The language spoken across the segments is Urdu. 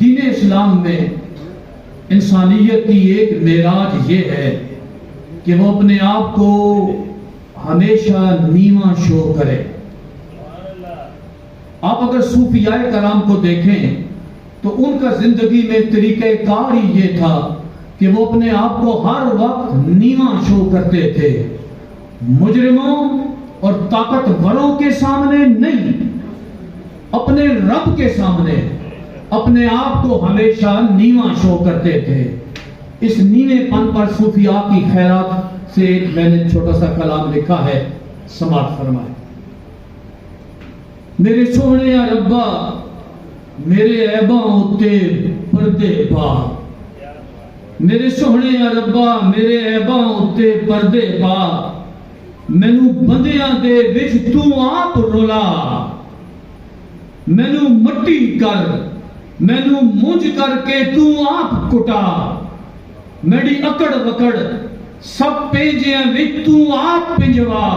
دین اسلام میں انسانیت کی ایک معراج یہ ہے کہ وہ اپنے آپ کو ہمیشہ نیواں شو کرے۔ آپ اگر صوفیاء کرام کو دیکھیں تو ان کا زندگی میں طریقہ کار ہی یہ تھا کہ وہ اپنے آپ کو ہر وقت نیواں شو کرتے تھے، مجرموں اور طاقتوروں کے سامنے نہیں، اپنے رب کے سامنے اپنے آپ کو ہمیشہ نیواں شو کرتے تھے۔ اس نیویں پن پر صوفیاء کی خیرات سے میں نے چھوٹا سا کلام لکھا ہے، سماعت فرمائیں۔ میرے سونے یا ربا میرے عیباں اتے پردے پا، میرے سونے یا ربا میرے عیباں اتے پردے پا، مینوں بندیاں دے وچ تو آپ رولا، مینوں مٹی کر مینوں مونج کر کے تو آپ کٹا، میری اکڑ وکڑ سب پیجیاں وچ تو آپ پنجوا،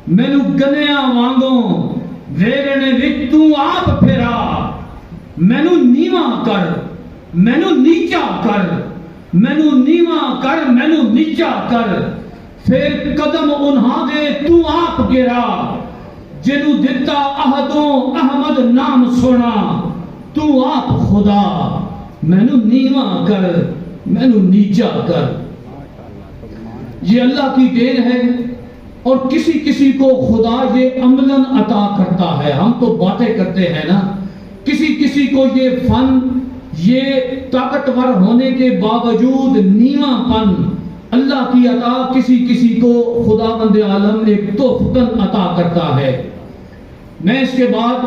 مینوں گنیاں وانگوں ویرنے وچ تو آپ پھرا، مینوں نیواں کر مینوں نیچا کر، مینوں نیواں کر مینوں نیچا کر، پھر قدم انہاں دے تو آپ گرا، جنوں دتا احدوں احمد نام سونا، تو آپ خدا، مینوں نیواں کر مینوں نیچا کر۔ یہ اللہ کی دین ہے، اور کسی کسی کو خدا یہ عملاً عطا کرتا ہے۔ ہم تو باتیں کرتے ہیں نا، کسی کسی کو یہ فن، یہ طاقتور ہونے کے باوجود نیواں پن اللہ کی عطا کسی کسی کو خداوند عالم ایک تحفتاً عطا کرتا ہے۔ میں اس کے بعد